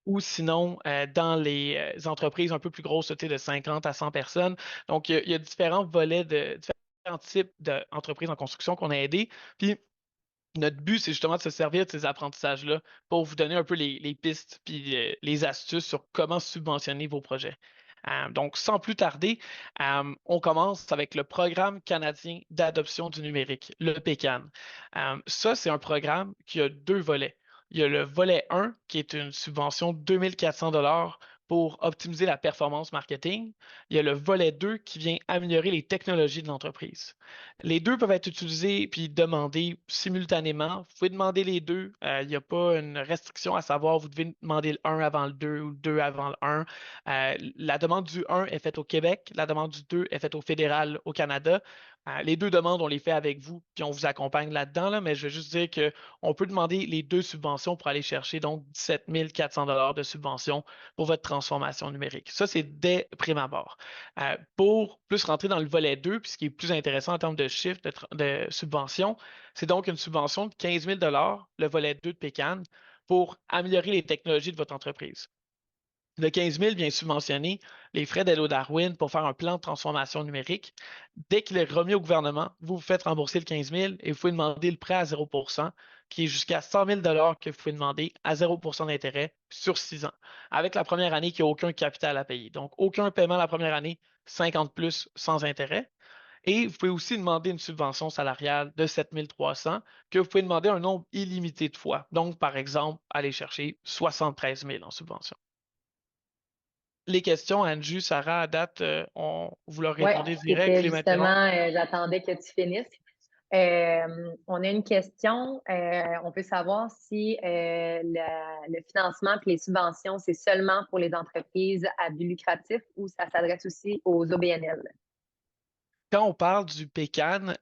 ou sinon dans les entreprises un peu plus grosses, tu sais, de 50 à 100 personnes. Donc, il y a différents volets différents types d'entreprises en construction qu'on a aidés. Puis, notre but, c'est justement de se servir de ces apprentissages-là pour vous donner un peu les pistes puis les astuces sur comment subventionner vos projets. Donc, sans plus tarder, on commence avec le Programme canadien d'adoption du numérique, le PCAN. Ça, c'est un programme qui a deux volets. Il y a le volet 1, qui est une subvention de 2400 $ pour optimiser la performance marketing. Il y a le volet 2 qui vient améliorer les technologies de l'entreprise. Les deux peuvent être utilisés puis demandés simultanément. Vous pouvez demander les deux. Il n'y a pas une restriction à savoir, vous devez demander le 1 avant le 2 ou le 2 avant le 1. La demande du 1 est faite au Québec, la demande du 2 est faite au fédéral au Canada. Les deux demandes, on les fait avec vous, puis on vous accompagne là-dedans, là, mais je veux juste dire qu'on peut demander les deux subventions pour aller chercher donc 17 400 $ de subventions pour votre transformation numérique. Ça, c'est dès prime abord. Pour plus rentrer dans le volet 2, puis ce qui est plus intéressant en termes de chiffres de subvention, c'est donc une subvention de 15 000 $ le volet 2 de Pécan, pour améliorer les technologies de votre entreprise. Le 15 000 vient subventionner les frais d'Hello Darwin pour faire un plan de transformation numérique. Dès qu'il est remis au gouvernement, vous vous faites rembourser le 15 000 et vous pouvez demander le prêt à 0 qui est jusqu'à 100 000 $ que vous pouvez demander à 0 d'intérêt sur 6 ans, avec la première année qui n'a aucun capital à payer. Donc, aucun paiement la première année, 50 plus sans intérêt. Et vous pouvez aussi demander une subvention salariale de 7 300 que vous pouvez demander un nombre illimité de fois. Donc, par exemple, aller chercher 73 000 en subvention. Les questions, Anju, Sarah, à date, vous leur Ouais, répondez direct, je c'était les justement, m'interromps. j'attendais que tu finisses. On a une question. On peut savoir si le financement et les subventions, c'est seulement pour les entreprises à but lucratif ou ça s'adresse aussi aux OBNL. Quand on parle du PCAN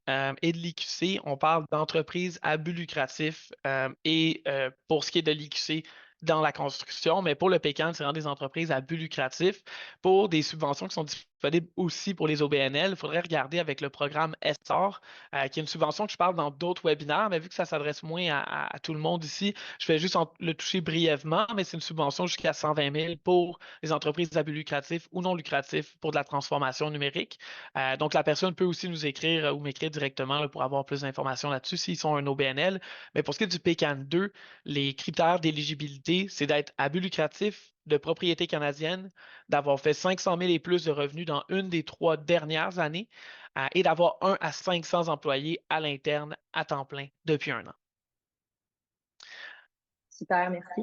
et de l'IQC, on parle d'entreprises à but lucratif et pour ce qui est de l'IQC, dans la construction, mais pour le PCAN, c'est vraiment des entreprises à but lucratif. Pour des subventions qui sont disponibles aussi pour les OBNL, il faudrait regarder avec le programme ESSOR, qui est une subvention que je parle dans d'autres webinaires, mais vu que ça s'adresse moins à tout le monde ici, je vais juste le toucher brièvement, mais c'est une subvention jusqu'à 120 000 pour les entreprises à but lucratif ou non lucratif pour de la transformation numérique. Donc, la personne peut aussi nous écrire ou m'écrire directement là, pour avoir plus d'informations là-dessus s'ils sont un OBNL. Mais pour ce qui est du PCAN 2, les critères d'éligibilité, c'est d'être à but lucratif, de propriété canadienne, d'avoir fait 500 000 et plus de revenus dans une des 3 dernières années et d'avoir 1 à 500 employés à l'interne à temps plein depuis 1 an. Super, merci.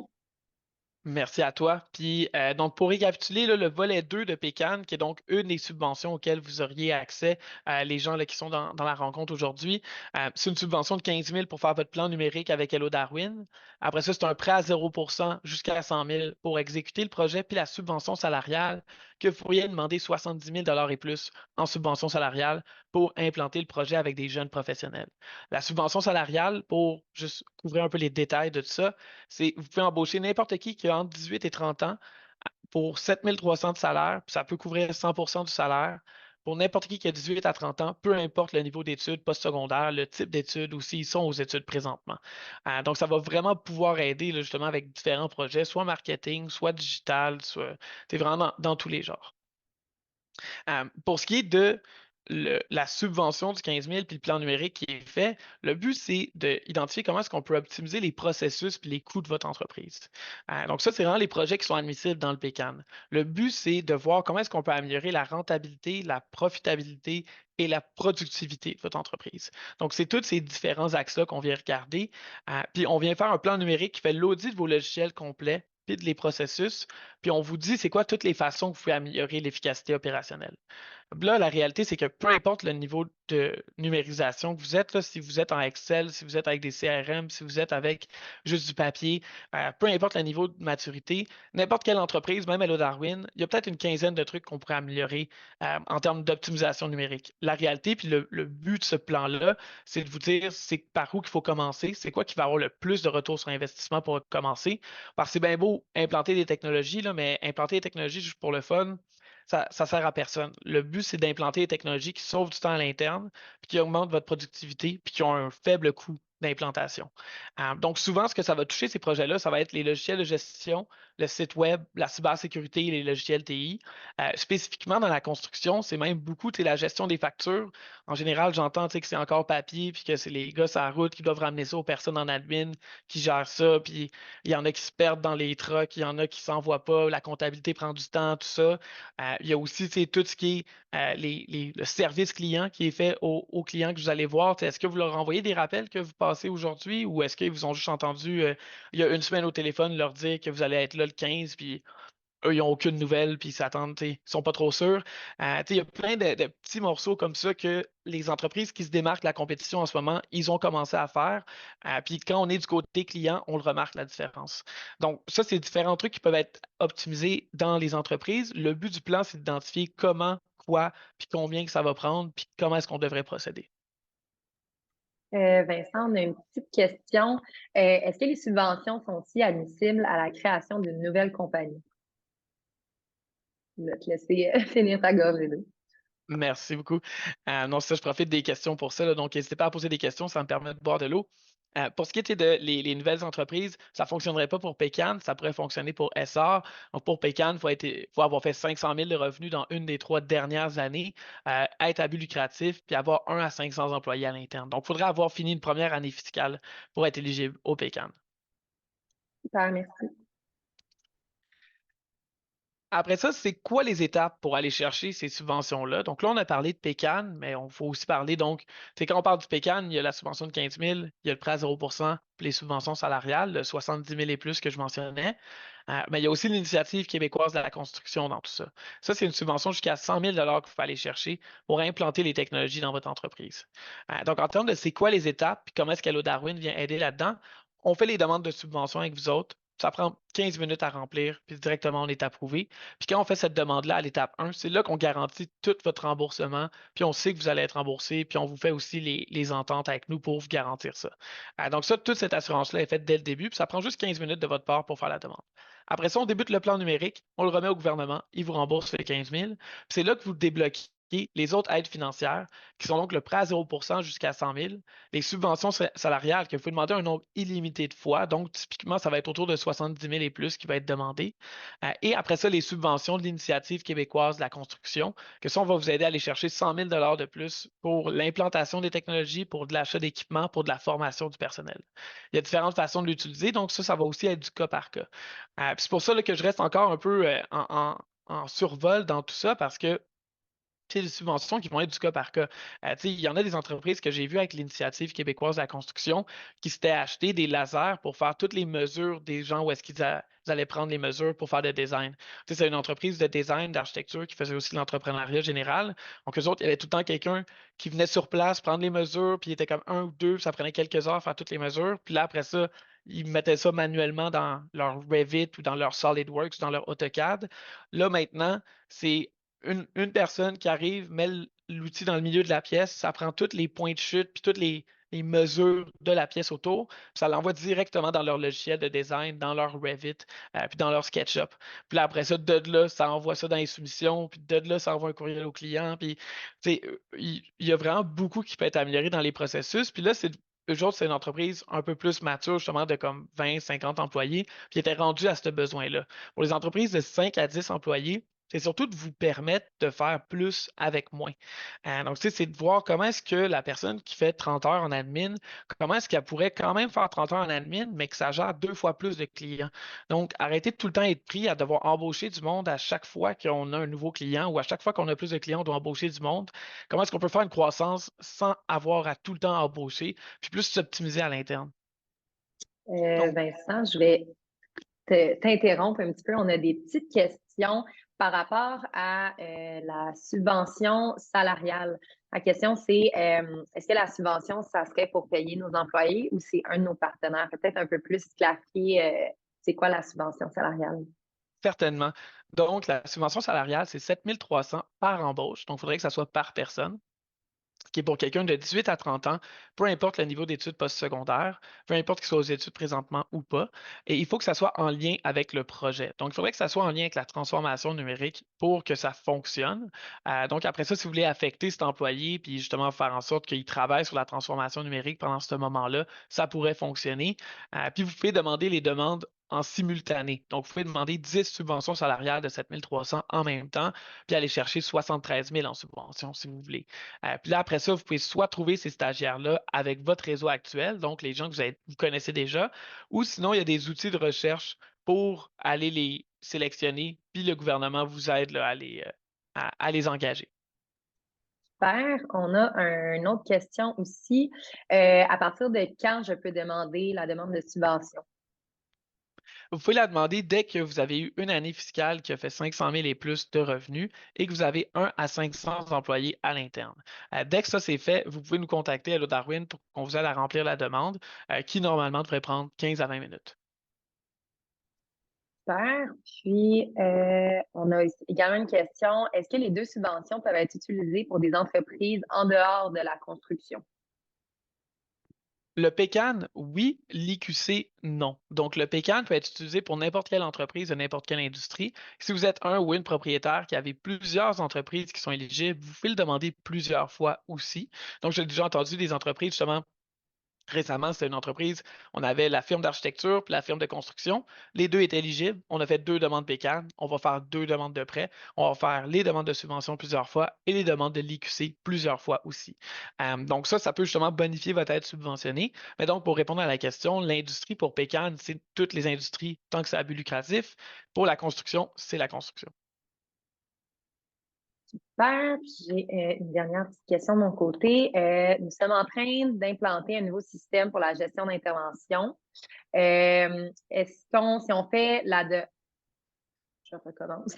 Merci à toi. Puis, donc, pour récapituler, là, le volet 2 de Pécan, qui est donc une des subventions auxquelles vous auriez accès, les gens là, qui sont dans la rencontre aujourd'hui, c'est une subvention de 15 000 pour faire votre plan numérique avec Hello Darwin. Après ça, c'est un prêt à 0 jusqu'à 100 000 pour exécuter le projet, puis la subvention salariale, que vous pourriez demander 70 000 $ et plus en subvention salariale pour implanter le projet avec des jeunes professionnels. La subvention salariale, pour juste couvrir un peu les détails de tout ça, c'est vous pouvez embaucher n'importe qui a entre 18 et 30 ans pour 7 300 de salaire, puis ça peut couvrir 100 du salaire. Pour n'importe qui a 18 à 30 ans, peu importe le niveau d'études postsecondaires, le type d'études aussi, ils sont aux études présentement. Donc, ça va vraiment pouvoir aider là, justement avec différents projets, soit marketing, soit digital, soit c'est vraiment dans tous les genres. Pour ce qui est de la subvention du 15 000 puis le plan numérique qui est fait, le but, c'est d'identifier comment est-ce qu'on peut optimiser les processus puis les coûts de votre entreprise. Donc ça, c'est vraiment les projets qui sont admissibles dans le PCAN. Le but, c'est de voir comment est-ce qu'on peut améliorer la rentabilité, la profitabilité et la productivité de votre entreprise. Donc, c'est tous ces différents axes-là qu'on vient regarder. Puis, on vient faire un plan numérique qui fait l'audit de vos logiciels complets puis de les processus, puis on vous dit c'est quoi toutes les façons que vous pouvez améliorer l'efficacité opérationnelle. Là, la réalité, c'est que peu importe le niveau de numérisation que vous êtes, là, si vous êtes en Excel, si vous êtes avec des CRM, si vous êtes avec juste du papier, peu importe le niveau de maturité, n'importe quelle entreprise, même Hello Darwin, il y a peut-être une quinzaine de trucs qu'on pourrait améliorer en termes d'optimisation numérique. La réalité, puis le but de ce plan-là, c'est de vous dire c'est par où qu'il faut commencer, c'est quoi qui va avoir le plus de retour sur investissement pour commencer. Parce que c'est bien beau implanter des technologies, là, mais implanter des technologies juste pour le fun, ça sert à personne. Le but, c'est d'implanter des technologies qui sauvent du temps à l'interne, puis qui augmentent votre productivité, puis qui ont un faible coût d'implantation. Donc, souvent, ce que ça va toucher, ces projets-là, ça va être les logiciels de gestion, le site web, la cybersécurité et les logiciels TI. Spécifiquement dans la construction, c'est même beaucoup la gestion des factures. En général, j'entends que c'est encore papier, puis que c'est les gars sur la route qui doivent ramener ça aux personnes en admin qui gèrent ça, puis il y en a qui se perdent dans les trucks, il y en a qui s'envoient pas, la comptabilité prend du temps, tout ça. Il y a aussi tout ce qui est le service client qui est fait aux clients que vous allez voir. Est-ce que vous leur envoyez des rappels que vous passez aujourd'hui ou est-ce qu'ils vous ont juste entendu il y a une semaine au téléphone leur dire que vous allez être là le 15 puis eux, ils n'ont aucune nouvelle, puis ils s'attendent, ils sont pas trop sûrs. Il y a plein de petits morceaux comme ça que les entreprises qui se démarquent de la compétition en ce moment, ils ont commencé à faire. Puis quand on est du côté client, on le remarque la différence. Donc, ça, c'est différents trucs qui peuvent être optimisés dans les entreprises. Le but du plan, c'est d'identifier comment, quoi, puis combien que ça va prendre, puis comment est-ce qu'on devrait procéder. Vincent, on a une petite question. Est-ce que les subventions sont-ils admissibles à la création d'une nouvelle compagnie? Je vais te laisser finir ta gorgée d'eau. Merci beaucoup. Non, ça, je profite des questions pour ça, là, donc n'hésitez pas à poser des questions, ça me permet de boire de l'eau. Pour ce qui était de les nouvelles entreprises, ça ne fonctionnerait pas pour Pécan, ça pourrait fonctionner pour SR. Donc pour Pécan, faut avoir fait 500 000 de revenus dans une des 3 dernières années, être à but lucratif, puis avoir 1 à 500 employés à l'interne. Donc il faudrait avoir fini une première année fiscale pour être éligible au Pécan. Super, merci. Après ça, c'est quoi les étapes pour aller chercher ces subventions-là? Donc là, on a parlé de Pécan, mais on faut aussi parler donc, c'est quand on parle du Pécan, il y a la subvention de 15 000, il y a le prêt à 0%, puis les subventions salariales, le 70 000 et plus que je mentionnais. Mais il y a aussi l'initiative québécoise de la construction dans tout ça. Ça, c'est une subvention jusqu'à 100 000 qu'il faut aller chercher pour implanter les technologies dans votre entreprise. Donc, en termes de c'est quoi les étapes, puis comment est-ce qu'Hello Darwin vient aider là-dedans, on fait les demandes de subvention avec vous autres. Ça prend 15 minutes à remplir, puis directement, on est approuvé. Puis quand on fait cette demande-là à l'étape 1, c'est là qu'on garantit tout votre remboursement, puis on sait que vous allez être remboursé, puis on vous fait aussi les ententes avec nous pour vous garantir ça. Donc ça, toute cette assurance-là est faite dès le début, puis ça prend juste 15 minutes de votre part pour faire la demande. Après ça, on débute le plan numérique, on le remet au gouvernement, il vous rembourse les 15 000, puis c'est là que vous débloquez les autres aides financières, qui sont donc le prêt à 0% jusqu'à 100 000, les subventions salariales que vous pouvez demander un nombre illimité de fois, donc typiquement, ça va être autour de 70 000 et plus qui va être demandé. Et après ça, les subventions de l'Initiative québécoise de la construction, que ça, on va vous aider à aller chercher 100 000 de plus pour l'implantation des technologies, pour de l'achat d'équipements, pour de la formation du personnel. Il y a différentes façons de l'utiliser, donc ça va aussi être du cas par cas. C'est pour ça là, que je reste encore un peu en survol dans tout ça, parce que c'est des subventions qui vont être du cas par cas. Il y en a des entreprises que j'ai vues avec l'Initiative québécoise de la construction qui s'étaient acheté des lasers pour faire toutes les mesures des gens où est-ce qu'ils allaient prendre les mesures pour faire le design. C'est une entreprise de design, d'architecture qui faisait aussi l'entrepreneuriat général. Donc, eux autres, il y avait tout le temps quelqu'un qui venait sur place prendre les mesures, puis il était comme un ou deux, ça prenait quelques heures à faire toutes les mesures. Puis là, après ça, ils mettaient ça manuellement dans leur Revit ou dans leur SolidWorks ou dans leur AutoCAD. Là, maintenant, c'est une personne qui arrive, met l'outil dans le milieu de la pièce, ça prend tous les points de chute, puis toutes les mesures de la pièce autour, puis ça l'envoie directement dans leur logiciel de design, dans leur Revit, puis dans leur SketchUp. Puis là, après ça, de là, ça envoie ça dans les soumissions, puis de là, ça envoie un courriel au client, puis il y a vraiment beaucoup qui peut être amélioré dans les processus. Puis là, eux autres, c'est une entreprise un peu plus mature, justement, de comme 20, 50 employés, puis ils étaient rendus à ce besoin-là. Pour les entreprises de 5 à 10 employés, c'est surtout de vous permettre de faire plus avec moins. Donc, tu sais, c'est de voir comment est-ce que la personne qui fait 30 heures en admin, comment est-ce qu'elle pourrait quand même faire 30 heures en admin, mais que ça gère 2 fois plus de clients. Donc, arrêtez de tout le temps être pris à devoir embaucher du monde à chaque fois qu'on a un nouveau client ou à chaque fois qu'on a plus de clients, on doit embaucher du monde. Comment est-ce qu'on peut faire une croissance sans avoir à tout le temps embaucher, puis plus s'optimiser à l'interne? Donc, Vincent, je vais t'interrompre un petit peu. On a des petites questions par rapport à la subvention salariale. La question, c'est est-ce que la subvention, ça serait pour payer nos employés ou c'est un de nos partenaires? Peut-être un peu plus clarifier c'est quoi la subvention salariale? certainement. Donc, la subvention salariale, c'est 7 300 par embauche. Donc, il faudrait que ça soit par personne, ce qui est pour quelqu'un de 18 à 30 ans, peu importe le niveau d'études postsecondaires, peu importe qu'il soit aux études présentement ou pas, et il faut que ça soit en lien avec le projet. Donc, il faudrait que ça soit en lien avec la transformation numérique pour que ça fonctionne. Donc, après ça, si vous voulez affecter cet employé, puis justement faire en sorte qu'il travaille sur la transformation numérique pendant ce moment-là, ça pourrait fonctionner. Puis, vous pouvez demander les demandes en simultané. Donc, vous pouvez demander 10 subventions salariales de 7 300 en même temps, puis aller chercher 73 000 en subventions si vous voulez. Puis là, après ça, vous pouvez soit trouver ces stagiaires-là avec votre réseau actuel, donc les gens que vous connaissez déjà, ou sinon, il y a des outils de recherche pour aller les sélectionner, puis le gouvernement vous aide là, à les engager. Super. On a une autre question aussi. À partir de quand je peux demander la demande de subvention? Vous pouvez la demander dès que vous avez eu une année fiscale qui a fait 500 000 et plus de revenus et que vous avez 1 à 500 employés à l'interne. Dès que ça c'est fait, vous pouvez nous contacter à Hello Darwin pour qu'on vous aide à remplir la demande, qui normalement devrait prendre 15 à 20 minutes. Super. Puis, on a également une question. Est-ce que les deux subventions peuvent être utilisées pour des entreprises en dehors de la construction? Le PECAN, oui, l'IQC, non. Donc, le PECAN peut être utilisé pour n'importe quelle entreprise de n'importe quelle industrie. Si vous êtes un ou une propriétaire qui avait plusieurs entreprises qui sont éligibles, vous pouvez le demander plusieurs fois aussi. Donc, j'ai déjà entendu des entreprises justement. Récemment, c'était une entreprise, on avait la firme d'architecture puis la firme de construction. Les deux étaient éligibles. On a fait 2 demandes PECAN. On va faire 2 demandes de prêt. On va faire les demandes de subvention plusieurs fois et les demandes de l'IQC plusieurs fois aussi. Donc ça peut justement bonifier votre aide subventionnée. Mais donc, pour répondre à la question, l'industrie pour PECAN, c'est toutes les industries tant que c'est à but lucratif. Pour la construction, c'est la construction. Super. Puis j'ai une dernière petite question de mon côté. Nous sommes en train d'implanter un nouveau système pour la gestion d'intervention. Si on fait je recommence.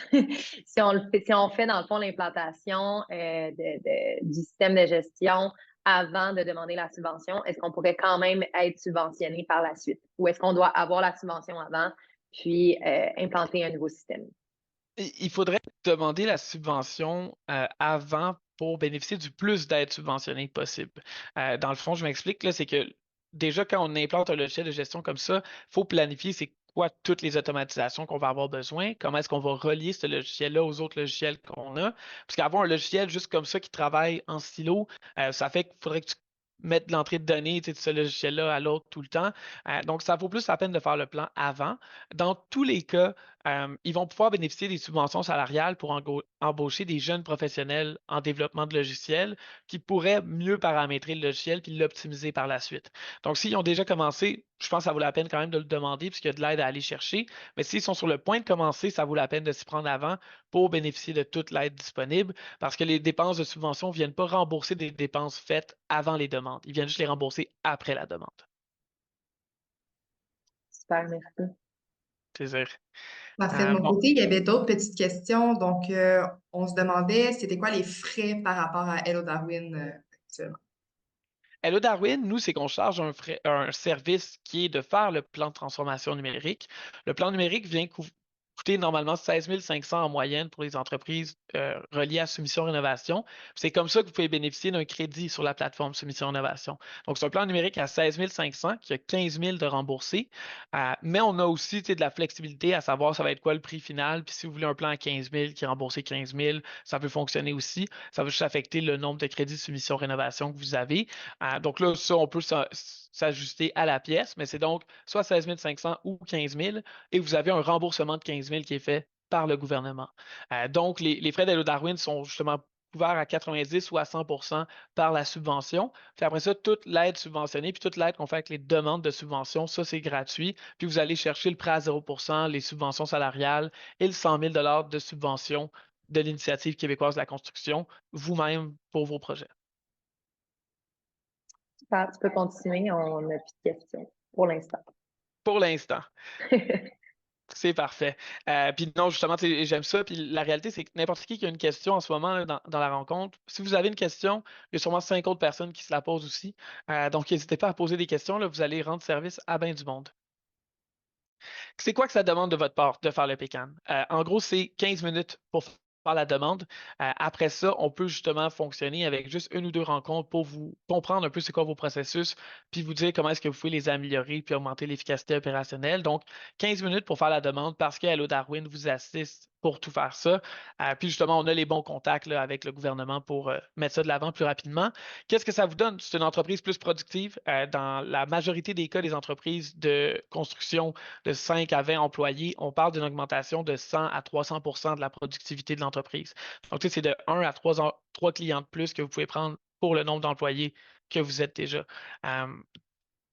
Si on fait dans le fond l'implantation du système de gestion avant de demander la subvention, est-ce qu'on pourrait quand même être subventionné par la suite? Ou est-ce qu'on doit avoir la subvention avant, puis implanter un nouveau système? Il faudrait demander la subvention avant pour bénéficier du plus d'aide subventionnée possible. Dans le fond, je m'explique, là, c'est que déjà, quand on implante un logiciel de gestion comme ça, il faut planifier c'est quoi toutes les automatisations qu'on va avoir besoin, comment est-ce qu'on va relier ce logiciel-là aux autres logiciels qu'on a. Parce qu'avoir un logiciel juste comme ça qui travaille en silo, ça fait qu'il faudrait que tu mettes de l'entrée de données de ce logiciel-là à l'autre tout le temps. Donc, ça vaut plus la peine de faire le plan avant. Dans tous les cas, ils vont pouvoir bénéficier des subventions salariales pour embaucher des jeunes professionnels en développement de logiciels qui pourraient mieux paramétrer le logiciel puis l'optimiser par la suite. Donc, s'ils ont déjà commencé, je pense que ça vaut la peine quand même de le demander puisqu'il y a de l'aide à aller chercher. Mais s'ils sont sur le point de commencer, ça vaut la peine de s'y prendre avant pour bénéficier de toute l'aide disponible parce que les dépenses de subvention ne viennent pas rembourser des dépenses faites avant les demandes. Ils viennent juste les rembourser après la demande. Super, merci. Plaisir. Parfait. De mon Bon, côté, il y avait d'autres petites questions. Donc, on se demandait c'était quoi les frais par rapport à Hello Darwin actuellement. Hello Darwin, nous, c'est qu'on charge un service qui est de faire le plan de transformation numérique. Le plan numérique vient coûter normalement 16 500 en moyenne pour les entreprises reliées à Soumission Rénovation. C'est comme ça que vous pouvez bénéficier d'un crédit sur la plateforme Soumission Rénovation. Donc, c'est un plan numérique à 16 500 qui a 15 000 de remboursés. Mais on a aussi de la flexibilité à savoir ça va être quoi le prix final. Puis si vous voulez un plan à 15 000 qui est remboursé 15 000, ça peut fonctionner aussi. Ça va juste affecter le nombre de crédits de Soumission Rénovation que vous avez. Donc là, ça, on peut s'ajuster à la pièce, mais c'est donc soit 16 500 ou 15 000 et vous avez un remboursement de 15 000 qui est fait par le gouvernement. Donc, les frais d'Hello Darwin sont justement couverts à 90 ou à 100 par la subvention. Puis après ça, toute l'aide subventionnée, puis toute l'aide qu'on fait avec les demandes de subvention, ça, c'est gratuit. Puis vous allez chercher le prêt à 0 les subventions salariales et le 100 000 de subvention de l'Initiative québécoise de la construction vous-même pour vos projets. Super, tu peux continuer. On n'a plus de questions pour l'instant. Pour l'instant. C'est parfait. Puis non, justement, j'aime ça. Puis la réalité, c'est que n'importe qui a une question en ce moment là, dans la rencontre, si vous avez une question, il y a sûrement 5 autres personnes qui se la posent aussi. Donc, n'hésitez pas à poser des questions. Là, vous allez rendre service à bien du monde. C'est quoi que ça demande de votre part de faire le PECAN? En gros, c'est 15 minutes pour faire la demande. Après ça, on peut justement fonctionner avec juste une ou deux rencontres pour vous comprendre un peu c'est quoi vos processus, puis vous dire comment est-ce que vous pouvez les améliorer puis augmenter l'efficacité opérationnelle. Donc, 15 minutes pour faire la demande parce que Hello Darwin vous assiste pour tout faire ça. Puis justement, on a les bons contacts là, avec le gouvernement pour mettre ça de l'avant plus rapidement. Qu'est-ce que ça vous donne? C'est une entreprise plus productive. Dans la majorité des cas des entreprises de construction de 5 à 20 employés, on parle d'une augmentation de 100 à 300% de la productivité de l'entreprise. Donc, tu sais, c'est de 1 à 3 clients de plus que vous pouvez prendre pour le nombre d'employés que vous êtes déjà. Euh,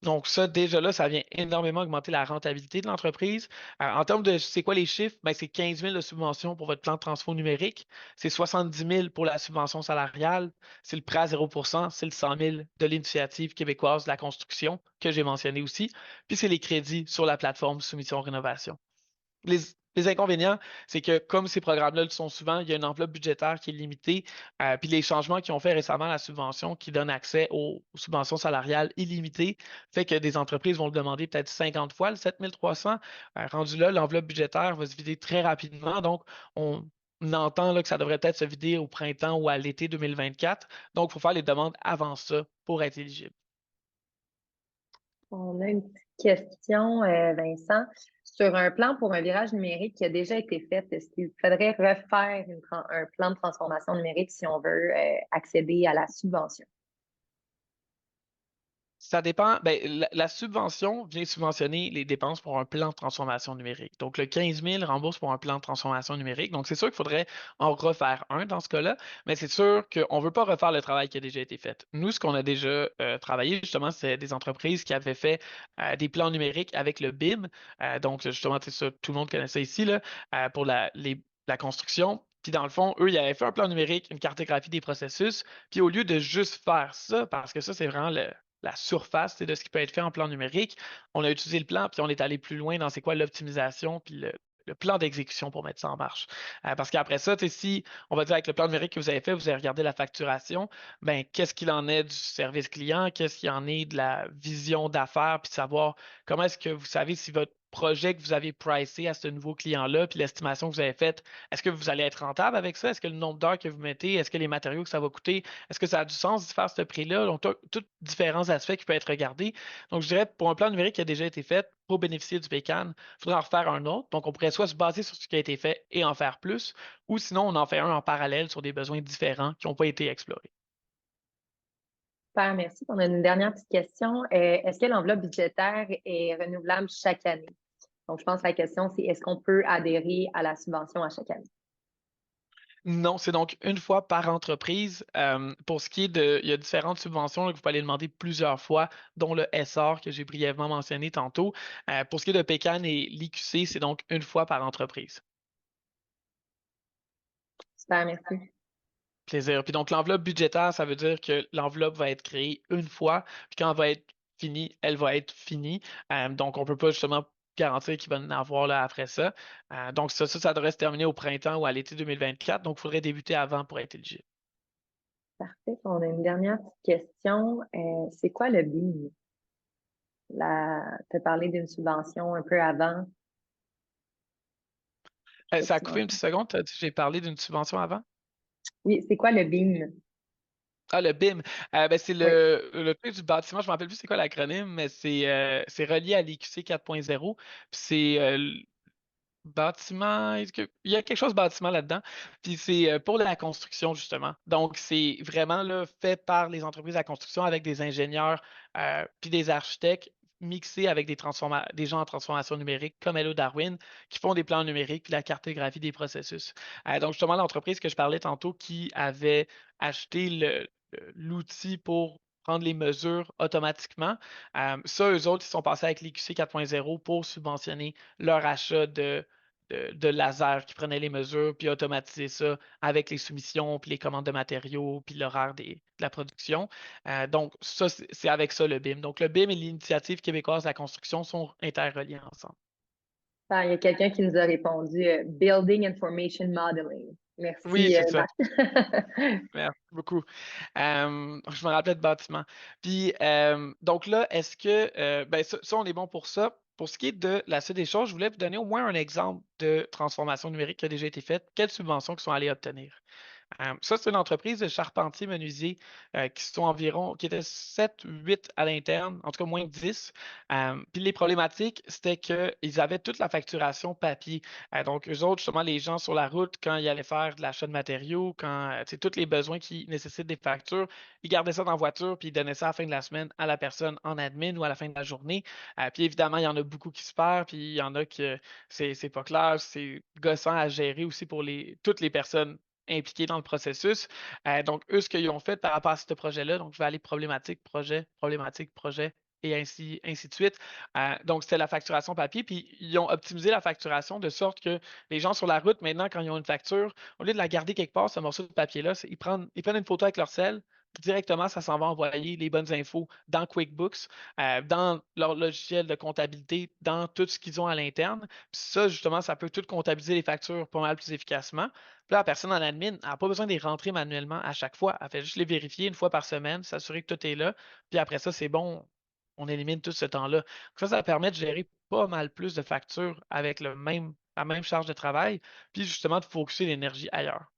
donc, ça, déjà là, ça vient énormément augmenter la rentabilité de l'entreprise. En termes de c'est quoi les chiffres? Ben, c'est 15 000 de subvention pour votre plan de transfert numérique, c'est 70 000 pour la subvention salariale, c'est le prêt à 0%, c'est le 100 000 de l'initiative québécoise de la construction que j'ai mentionné aussi, puis c'est les crédits sur la plateforme Soumission Rénovation. Les, les inconvénients, c'est que comme ces programmes-là le sont souvent, il y a une enveloppe budgétaire qui est limitée. Puis les changements qu'ils ont fait récemment à la subvention qui donne accès aux subventions salariales illimitées fait que des entreprises vont le demander peut-être 50 fois, le 7 300. Rendu là, l'enveloppe budgétaire va se vider très rapidement. Donc, on entend là, que ça devrait peut-être se vider au printemps ou à l'été 2024. Donc, il faut faire les demandes avant ça pour être éligible. On a une petite question, Vincent. Sur un plan pour un virage numérique qui a déjà été fait, est-ce qu'il faudrait refaire un plan de transformation numérique si on veut accéder à la subvention? Ça dépend. Ben, la subvention vient subventionner les dépenses pour un plan de transformation numérique. Donc, le 15 000 rembourse pour un plan de transformation numérique. Donc, c'est sûr qu'il faudrait en refaire un dans ce cas-là, mais c'est sûr qu'on ne veut pas refaire le travail qui a déjà été fait. Nous, ce qu'on a déjà travaillé, justement, c'est des entreprises qui avaient fait des plans numériques avec le BIM. Donc, justement, c'est ça, tout le monde connaît ça ici, là, pour la construction. Puis dans le fond, eux, ils avaient fait un plan numérique, une cartographie des processus. Puis au lieu de juste faire ça, parce que ça, c'est vraiment la surface de ce qui peut être fait en plan numérique. On a utilisé le plan, puis on est allé plus loin dans c'est quoi l'optimisation, puis le plan d'exécution pour mettre ça en marche. Parce qu'après ça, si on va dire avec le plan numérique que vous avez fait, vous avez regardé la facturation, ben qu'est-ce qu'il en est du service client, qu'est-ce qu'il en est de la vision d'affaires, puis de savoir comment est-ce que vous savez si votre projet que vous avez pricé à ce nouveau client-là, puis l'estimation que vous avez faite, est-ce que vous allez être rentable avec ça? Est-ce que le nombre d'heures que vous mettez, est-ce que les matériaux que ça va coûter, est-ce que ça a du sens de faire ce prix-là? Donc, tous différents aspects qui peuvent être regardés. Donc, je dirais, pour un plan numérique qui a déjà été fait, pour bénéficier du PECAN, il faudrait en refaire un autre. Donc, on pourrait soit se baser sur ce qui a été fait et en faire plus, ou sinon, on en fait un en parallèle sur des besoins différents qui n'ont pas été explorés. Super, merci. On a une dernière petite question. Est-ce que l'enveloppe budgétaire est renouvelable chaque année? Donc, je pense que la question, c'est est-ce qu'on peut adhérer à la subvention à chaque année? Non, c'est donc une fois par entreprise. Pour ce qui est il y a différentes subventions là, que vous pouvez aller demander plusieurs fois, dont le SR que j'ai brièvement mentionné tantôt. Pour ce qui est de PECAN et l'IQC, c'est donc une fois par entreprise. Super, merci. Plaisir. Puis donc, l'enveloppe budgétaire, ça veut dire que l'enveloppe va être créée une fois, puis quand elle va être finie, elle va être finie. Donc, on ne peut pas justement garantir qu'il va y en avoir là, après ça. Donc, ça devrait se terminer au printemps ou à l'été 2024. Donc, il faudrait débuter avant pour être éligible. Parfait. On a une dernière petite question. C'est quoi le BIM? Tu as parlé d'une subvention un peu avant. Ça a coupé une petite seconde. T'as dit que j'ai parlé d'une subvention avant? Oui, c'est quoi le BIM? Ah, le BIM. Ben, c'est Oui. le truc du bâtiment. Je ne me rappelle plus c'est quoi l'acronyme, mais c'est relié à l'IQC 4.0. Puis c'est bâtiment. Il y a quelque chose de bâtiment là-dedans. Puis c'est pour la construction, justement. Donc, c'est vraiment là, fait par les entreprises de la construction avec des ingénieurs puis des architectes mixés avec des gens en transformation numérique comme Hello Darwin qui font des plans numériques puis la cartographie des processus. Donc, justement, l'entreprise que je parlais tantôt qui avait acheté l'outil pour prendre les mesures automatiquement, ça, eux autres, ils sont passés avec l'IQC 4.0 pour subventionner leur achat de laser qui prenait les mesures, puis automatiser ça avec les soumissions, puis les commandes de matériaux, puis l'horaire de la production. Donc, ça, c'est avec ça le BIM. Donc, le BIM et l'Initiative québécoise de la construction sont interreliés ensemble. Ah, il y a quelqu'un qui nous a répondu Building Information Modeling. Oui, Merci, c'est ça. Max. Merci beaucoup. Je me rappelais de bâtiment. Puis, donc là, est-ce que, ben ça, on est bon pour ça. Pour ce qui est de la suite des choses, je voulais vous donner au moins un exemple de transformation numérique qui a déjà été faite. Quelles subventions qui sont allées obtenir? Ça, c'est une entreprise de charpentiers-menuisiers qui étaient 7, 8 à l'interne, en tout cas moins de 10. Puis les problématiques, c'était qu'ils avaient toute la facturation papier. Donc, eux autres, justement, les gens sur la route, quand ils allaient faire de l'achat de matériaux, quand tous les besoins qui nécessitent des factures, ils gardaient ça dans la voiture, puis ils donnaient ça à la fin de la semaine à la personne en admin ou à la fin de la journée. Puis évidemment, il y en a beaucoup qui se perdent, puis il y en a que c'est pas clair, c'est gossant à gérer aussi pour toutes les personnes impliqués dans le processus. Donc, eux, ce qu'ils ont fait par rapport à ce projet-là, donc je vais aller problématique, projet, et ainsi de suite. Donc, c'était la facturation papier, puis ils ont optimisé la facturation de sorte que les gens sur la route, maintenant, quand ils ont une facture, au lieu de la garder quelque part, ce morceau de papier-là, ils prennent une photo avec leur cell, directement, ça s'en va envoyer les bonnes infos dans QuickBooks, dans leur logiciel de comptabilité, dans tout ce qu'ils ont à l'interne. Puis ça, justement, ça peut tout comptabiliser les factures pas mal plus efficacement. Puis là, la personne en admin n'a pas besoin de les rentrer manuellement à chaque fois. Elle fait juste les vérifier une fois par semaine, s'assurer que tout est là. Puis après ça, c'est bon, on élimine tout ce temps-là. Donc ça permet de gérer pas mal plus de factures avec la même charge de travail, puis justement de focuser l'énergie ailleurs.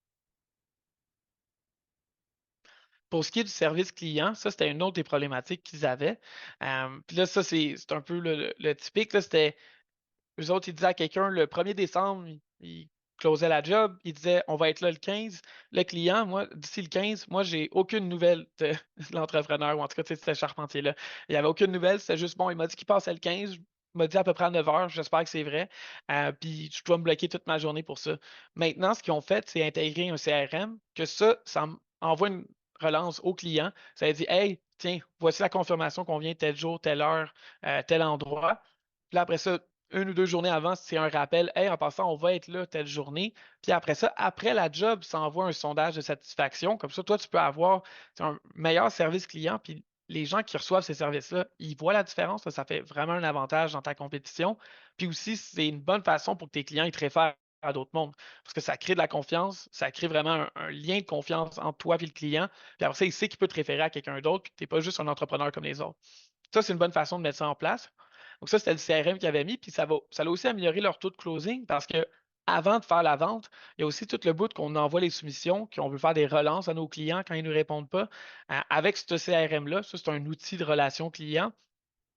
Pour ce qui est du service client, ça, c'était une autre des problématiques qu'ils avaient. Puis là, ça, c'est un peu le typique. Là, c'était eux autres, ils disaient à quelqu'un le 1er décembre, ils closaient la job, ils disaient on va être là le 15. Le client, moi, d'ici le 15, moi, j'ai aucune nouvelle de l'entrepreneur, ou en tout cas, tu sais, ce charpentier-là. Il n'y avait aucune nouvelle, c'était juste bon, il m'a dit qu'il passait le 15, il m'a dit à peu près à 9 heures, j'espère que c'est vrai. Puis je dois me bloquer toute ma journée pour ça. Maintenant, ce qu'ils ont fait, c'est intégrer un CRM, que ça envoie une relance au client. Ça dit hey, tiens, voici la confirmation qu'on vient tel jour, telle heure, tel endroit. Puis là, après ça, 1 ou 2 journées avant, c'est un rappel. Hey, en passant, on va être là telle journée. Puis après ça, après la job, ça envoie un sondage de satisfaction. Comme ça, toi, tu peux avoir un meilleur service client. Puis les gens qui reçoivent ces services-là, ils voient la différence. Ça fait vraiment un avantage dans ta compétition. Puis aussi, c'est une bonne façon pour que tes clients ils te réfèrent à d'autres mondes. Parce que ça crée de la confiance, ça crée vraiment un lien de confiance entre toi et le client. Puis après ça, il sait qu'il peut te référer à quelqu'un d'autre, puis que tu n'es pas juste un entrepreneur comme les autres. Ça, c'est une bonne façon de mettre ça en place. Donc, ça, c'était le CRM qu'ils avaient mis, puis ça a aussi amélioré leur taux de closing parce que avant de faire la vente, il y a aussi tout le bout qu'on envoie les soumissions, qu'on veut faire des relances à nos clients quand ils ne nous répondent pas. Avec ce CRM-là, ça, c'est un outil de relation client.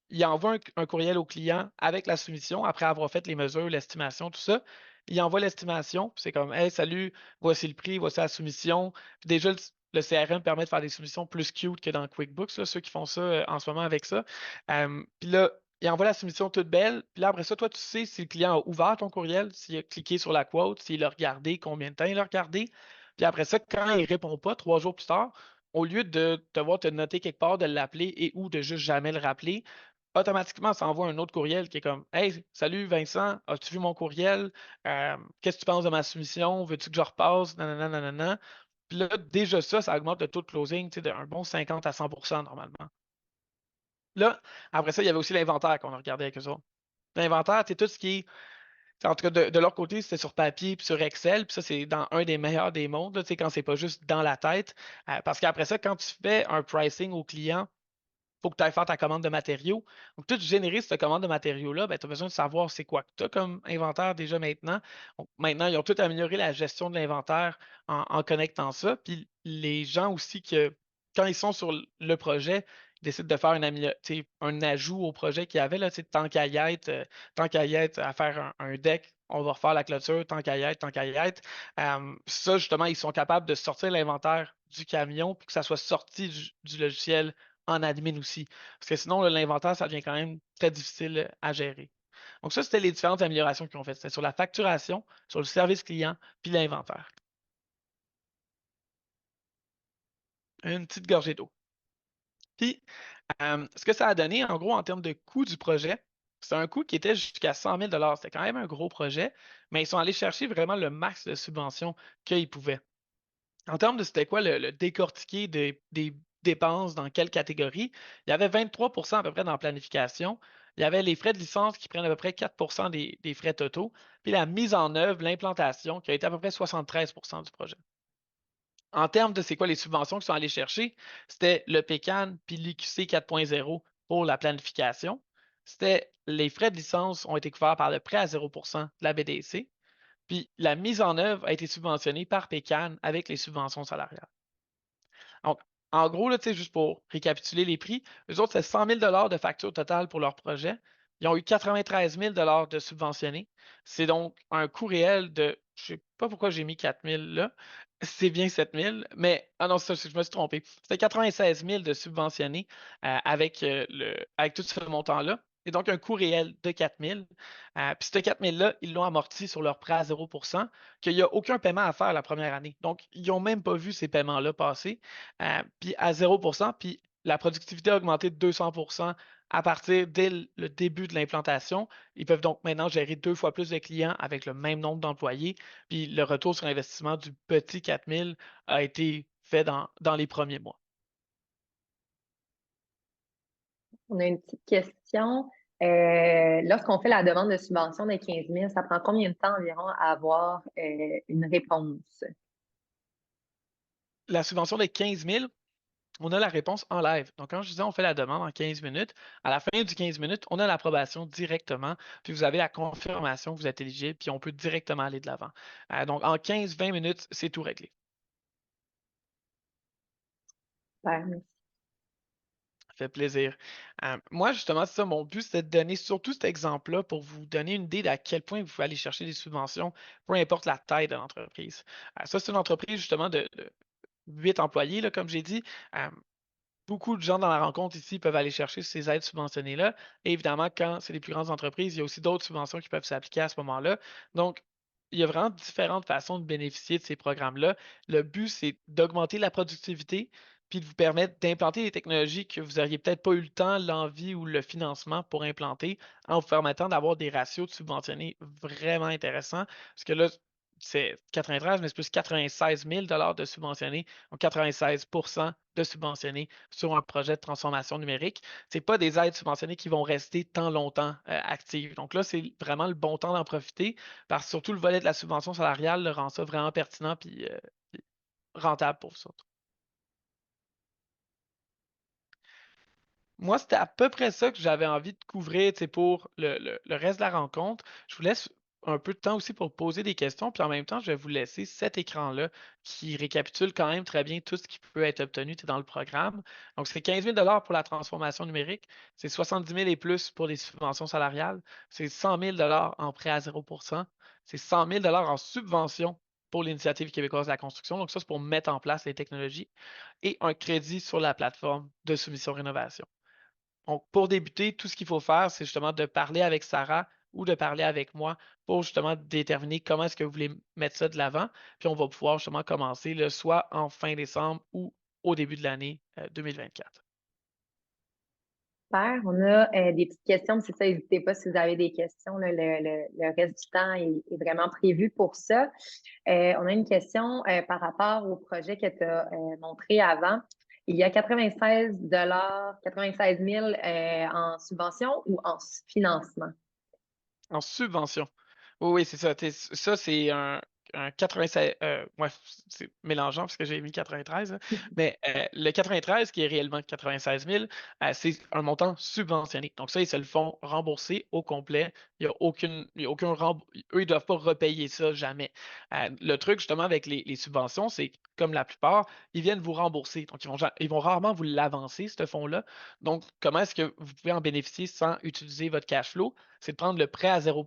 Il envoie un courriel au client avec la soumission après avoir fait les mesures, l'estimation, tout ça. Il envoie l'estimation, puis c'est comme hey, salut, voici le prix, voici la soumission. Puis déjà, le CRM permet de faire des soumissions plus cute que dans QuickBooks, là, ceux qui font ça en ce moment avec ça. Puis là, il envoie la soumission toute belle. Puis là, après ça, toi, tu sais si le client a ouvert ton courriel, s'il a cliqué sur la quote, s'il a regardé, combien de temps il a regardé. Puis après ça, quand il ne répond pas, 3 jours plus tard, au lieu de devoir te noter quelque part, de l'appeler et ou de juste jamais le rappeler, automatiquement, ça envoie un autre courriel qui est comme hey, salut Vincent, as-tu vu mon courriel? Qu'est-ce que tu penses de ma soumission? Veux-tu que je repasse? Nanana, nanana. Puis là, déjà ça augmente le taux de closing d'un bon 50 à 100% normalement. Là, après ça, il y avait aussi l'inventaire qu'on a regardé avec eux autres. L'inventaire, c'est tout ce qui est. En tout cas, de leur côté, c'était sur papier puis sur Excel. Puis ça, c'est dans un des meilleurs des mondes, là, quand c'est pas juste dans la tête. Parce qu'après ça, quand tu fais un pricing au client, faut que tu ailles faire ta commande de matériaux. Donc, tout générer cette commande de matériaux-là, ben, tu as besoin de savoir c'est quoi que tu as comme inventaire déjà maintenant. Donc, maintenant, ils ont tout amélioré la gestion de l'inventaire en connectant ça. Puis les gens aussi, quand ils sont sur le projet, ils décident de faire un ajout au projet qu'il y avait, là, tant qu'à y être, à faire un deck, on va refaire la clôture, tant qu'à y être. Ça, justement, ils sont capables de sortir l'inventaire du camion pour que ça soit sorti du logiciel en admin aussi. Parce que sinon, l'inventaire, ça devient quand même très difficile à gérer. Donc, ça, c'était les différentes améliorations qu'ils ont faites. C'était sur la facturation, sur le service client, puis l'inventaire. Une petite gorgée d'eau. Puis, ce que ça a donné, en gros, en termes de coût du projet, c'est un coût qui était jusqu'à 100 000 C'était quand même un gros projet, mais ils sont allés chercher vraiment le max de subventions qu'ils pouvaient. En termes de c'était quoi le décortiquer des dépenses dans quelle catégorie, il y avait 23% à peu près dans la planification. Il y avait les frais de licence qui prennent à peu près 4% des frais totaux. Puis la mise en œuvre, l'implantation, qui a été à peu près 73% du projet. En termes de c'est quoi les subventions qu'ils sont allés chercher, c'était le PECAN puis l'IQC 4.0 pour la planification. C'était les frais de licence ont été couverts par le prêt à 0% de la BDC. Puis la mise en œuvre a été subventionnée par Pécan avec les subventions salariales. Donc, en gros, là, juste pour récapituler les prix, eux autres, c'est 100 000 de facture totale pour leur projet. Ils ont eu 93 000 de subventionnés. C'est donc un coût réel de, je ne sais pas pourquoi j'ai mis 4 000 là, c'est bien 7 000, mais, ah non, ça, je me suis trompé. C'était 96 000 de subventionnés avec tout ce montant-là. Et donc, un coût réel de 4 000. Puis ce 4 000-là, ils l'ont amorti sur leur prêt à 0 qu'il n'y a aucun paiement à faire la première année. Donc, ils n'ont même pas vu ces paiements-là passer. Puis à 0 puis la productivité a augmenté de 200 à partir dès le début de l'implantation. Ils peuvent donc maintenant gérer 2 fois plus de clients avec le même nombre d'employés. Puis le retour sur investissement du petit 4000 a été fait dans les premiers mois. On a une petite question. Lorsqu'on fait la demande de subvention de 15 000, ça prend combien de temps environ à avoir une réponse? La subvention de 15 000, on a la réponse en live. Donc, quand je disais on fait la demande en 15 minutes, à la fin du 15 minutes, on a l'approbation directement, puis vous avez la confirmation que vous êtes éligible, puis on peut directement aller de l'avant. Donc, en 15-20 minutes, c'est tout réglé. Super, merci. Ça fait plaisir. Moi, justement, c'est ça, mon but, c'était de donner surtout cet exemple-là pour vous donner une idée d'à quel point vous pouvez aller chercher des subventions, peu importe la taille de l'entreprise. Ça, c'est une entreprise, justement, de 8 employés, là, comme j'ai dit. Beaucoup de gens dans la rencontre ici peuvent aller chercher ces aides subventionnées-là. Et évidemment, quand c'est les plus grandes entreprises, il y a aussi d'autres subventions qui peuvent s'appliquer à ce moment-là. Donc, il y a vraiment différentes façons de bénéficier de ces programmes-là. Le but, c'est d'augmenter la productivité, puis de vous permettre d'implanter des technologies que vous n'auriez peut-être pas eu le temps, l'envie ou le financement pour implanter, en vous permettant d'avoir des ratios de subventionnés vraiment intéressants. Parce que là, c'est 93, mais c'est plus 96 000 de subventionnés, donc 96 de subventionnés sur un projet de transformation numérique. Ce pas des aides subventionnées qui vont rester tant longtemps actives. Donc là, c'est vraiment le bon temps d'en profiter parce que surtout le volet de la subvention salariale le rend ça vraiment pertinent puis rentable pour vous autres. Moi, c'était à peu près ça que j'avais envie de couvrir pour le reste de la rencontre. Je vous laisse un peu de temps aussi pour poser des questions, puis en même temps, je vais vous laisser cet écran-là qui récapitule quand même très bien tout ce qui peut être obtenu dans le programme. Donc, c'est 15 000 pour la transformation numérique, c'est 70 000 et plus pour les subventions salariales, c'est 100 000 en prêt à 0 c'est 100 000 en subvention pour l'Initiative québécoise de la construction. Donc, ça, c'est pour mettre en place les technologies et un crédit sur la plateforme de soumission-rénovation. Donc, pour débuter, tout ce qu'il faut faire, c'est justement de parler avec Sarah ou de parler avec moi pour justement déterminer comment est-ce que vous voulez mettre ça de l'avant. Puis on va pouvoir justement commencer soit en fin décembre ou au début de l'année 2024. Super. On a des petites questions, c'est ça, n'hésitez pas si vous avez des questions. Là, le reste du temps est vraiment prévu pour ça. On a une question par rapport au projet que tu as montré avant. Il y a 96 000 en subvention ou en financement? En subvention. Oui, oui, c'est ça. Ça, c'est un 96. Ouais, c'est mélangeant parce que j'ai mis 93. Là. Mais le 93, qui est réellement 96 000, c'est un montant subventionné. Donc, ça, ils se le font rembourser au complet. Il n'y a aucun eux, ils ne doivent pas repayer ça jamais. Le truc, justement, avec les subventions, c'est comme la plupart, ils viennent vous rembourser. Donc, ils vont rarement vous l'avancer, ce fonds-là. Donc, comment est-ce que vous pouvez en bénéficier sans utiliser votre cash flow? C'est de prendre le prêt à 0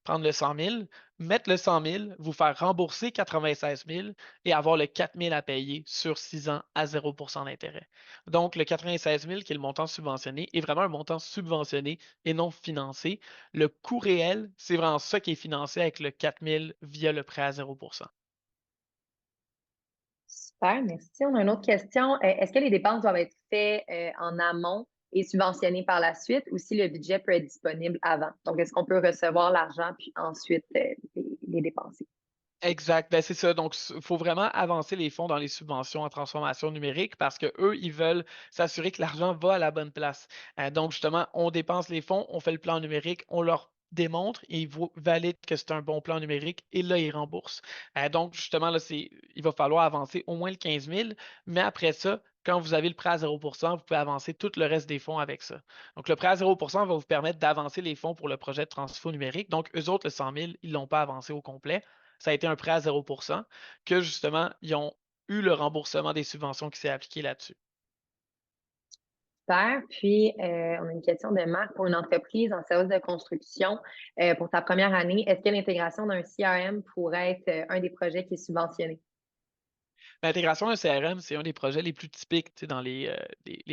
prendre le 100 000, mettre le 100 000, vous faire rembourser 96 000 et avoir le 4 000 à payer sur 6 ans à 0 d'intérêt. Donc, le 96 000, qui est le montant subventionné, est vraiment un montant subventionné et non financé. Le coût réel, c'est vraiment ça qui est financé avec le 4 000 via le prêt à 0 Super, merci. On a une autre question. Est-ce que les dépenses doivent être faites en amont et subventionnées par la suite ou si le budget peut être disponible avant? Donc, est-ce qu'on peut recevoir l'argent puis ensuite les dépenser? Exact, ben c'est ça. Donc, il faut vraiment avancer les fonds dans les subventions en transformation numérique parce que eux, ils veulent s'assurer que l'argent va à la bonne place. Donc, justement, on dépense les fonds, on fait le plan numérique, on leur démontrent et ils valident que c'est un bon plan numérique et là, ils remboursent. Donc, justement, là, il va falloir avancer au moins le 15 000, mais après ça, quand vous avez le prêt à 0 vous pouvez avancer tout le reste des fonds avec ça. Donc, le prêt à 0 va vous permettre d'avancer les fonds pour le projet de transfo numérique. Donc, eux autres, le 100 000, ils ne l'ont pas avancé au complet. Ça a été un prêt à 0 que, justement, ils ont eu le remboursement des subventions qui s'est appliqué là-dessus. Super. Puis, on a une question de Marc pour une entreprise en service de construction. Pour ta première année, est-ce que l'intégration d'un CRM pourrait être un des projets qui est subventionné? L'intégration d'un CRM, c'est un des projets les plus typiques dans les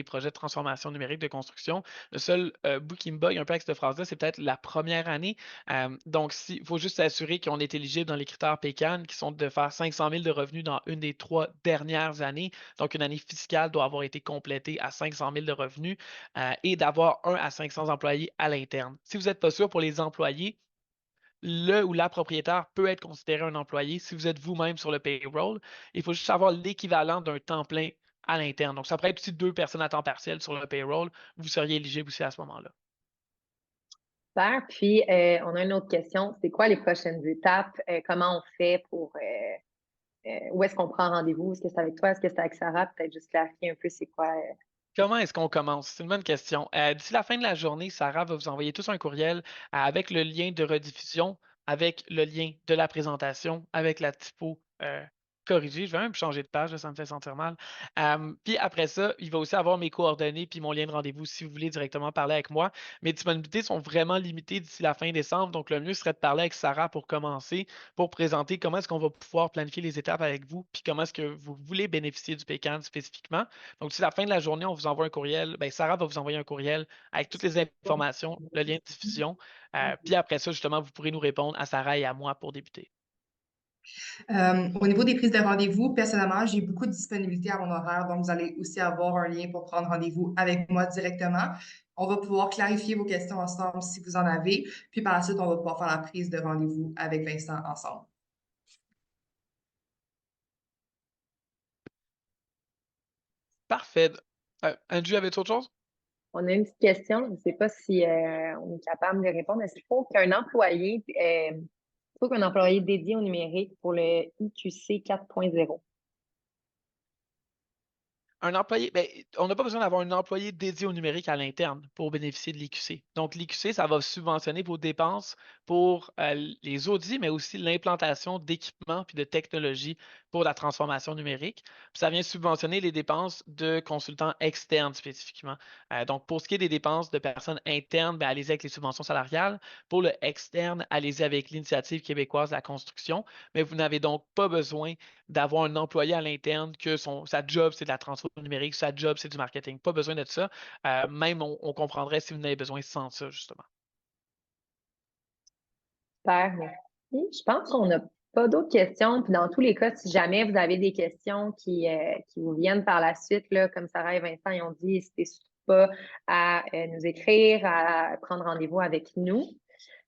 projets de transformation numérique de construction. Le seul bout qui me bug un peu avec cette phrase-là, c'est peut-être la première année. Donc, il faut juste s'assurer qu'on est éligible dans les critères PECAN, qui sont de faire 500 000 de revenus dans une des 3 dernières années. Donc, une année fiscale doit avoir été complétée à 500 000 de revenus et d'avoir 1 à 500 employés à l'interne. Si vous n'êtes pas sûr pour les employés, le ou la propriétaire peut être considéré un employé si vous êtes vous-même sur le payroll. Il faut juste avoir l'équivalent d'un temps plein à l'interne. Donc, ça pourrait être aussi 2 personnes à temps partiel sur le payroll. Vous seriez éligible aussi à ce moment-là. Super. Puis, on a une autre question. C'est quoi les prochaines étapes? Comment on fait pour... où est-ce qu'on prend rendez-vous? Est-ce que c'est avec toi? Est-ce que c'est avec Sarah? Peut-être juste clarifier un peu c'est quoi. Comment est-ce qu'on commence? C'est une bonne question. D'ici la fin de la journée, Sarah va vous envoyer tous un courriel avec le lien de rediffusion, avec le lien de la présentation, avec la typo corrigée. Je vais même changer de page, là, ça me fait sentir mal. Puis après ça, il va aussi avoir mes coordonnées puis mon lien de rendez-vous si vous voulez directement parler avec moi. Mes disponibilités sont vraiment limitées d'ici la fin décembre, donc le mieux serait de parler avec Sarah pour commencer, pour présenter comment est-ce qu'on va pouvoir planifier les étapes avec vous, puis comment est-ce que vous voulez bénéficier du PECAN spécifiquement. Donc, d'ici la fin de la journée, on vous envoie un courriel. Ben, Sarah va vous envoyer un courriel avec toutes les informations, le lien de diffusion. Puis après ça, justement, vous pourrez nous répondre à Sarah et à moi pour débuter. Au niveau des prises de rendez-vous, personnellement, j'ai beaucoup de disponibilité à mon horaire, donc vous allez aussi avoir un lien pour prendre rendez-vous avec moi directement. On va pouvoir clarifier vos questions ensemble si vous en avez, puis par la suite, on va pouvoir faire la prise de rendez-vous avec Vincent ensemble. Parfait. Andrew, avais-tu autre chose? On a une petite question. Je ne sais pas si on est capable de répondre. Est-ce qu'il faut qu'un employé dédié au numérique pour le IQC 4.0? Un employé, ben, on n'a pas besoin d'avoir un employé dédié au numérique à l'interne pour bénéficier de l'IQC. Donc, l'IQC, ça va subventionner vos dépenses pour les audits, mais aussi l'implantation d'équipements puis de technologies pour la transformation numérique. Puis ça vient subventionner les dépenses de consultants externes spécifiquement. Donc, pour ce qui est des dépenses de personnes internes, ben, allez-y avec les subventions salariales. Pour le externe, allez-y avec l'Initiative québécoise de la construction. Mais vous n'avez donc pas besoin d'avoir un employé à l'interne que sa job, c'est de la transformation numérique, sa job, c'est du marketing. Pas besoin de ça. Même, on comprendrait si vous n'avez besoin sans ça, justement. Super, merci. Je pense qu'on n'a pas d'autres questions. Puis dans tous les cas, si jamais vous avez des questions qui vous viennent par la suite, là, comme Sarah et Vincent ils ont dit, n'hésitez surtout pas à nous écrire, à prendre rendez-vous avec nous.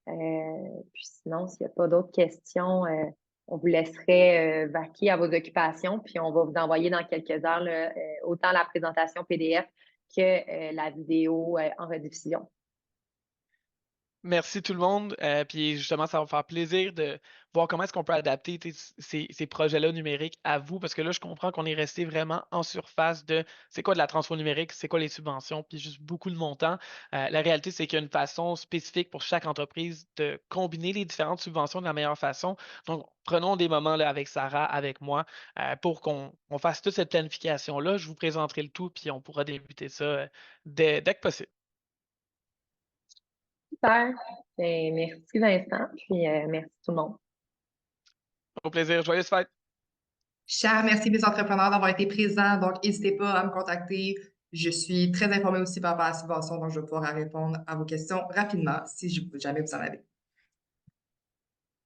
Puis sinon, s'il n'y a pas d'autres questions, on vous laisserait vaquer à vos occupations, puis on va vous envoyer dans quelques heures là, autant la présentation PDF que la vidéo en rediffusion. Merci tout le monde. Puis justement, ça va me faire plaisir de voir comment est-ce qu'on peut adapter ces projets-là numériques à vous, parce que là, je comprends qu'on est resté vraiment en surface de c'est quoi de la transfo numérique, c'est quoi les subventions, puis juste beaucoup de montants. La réalité, c'est qu'il y a une façon spécifique pour chaque entreprise de combiner les différentes subventions de la meilleure façon. Donc, prenons des moments là, avec Sarah, avec moi, pour qu'on fasse toute cette planification-là. Je vous présenterai le tout, puis on pourra débuter ça dès que possible. Super. Merci Vincent, puis merci tout le monde. Au plaisir. Joyeuse fête. Cher, merci mes entrepreneurs d'avoir été présents. Donc, n'hésitez pas à me contacter. Je suis très informée aussi par rapport à la subvention, donc je vais pouvoir répondre à vos questions rapidement si jamais vous en avez.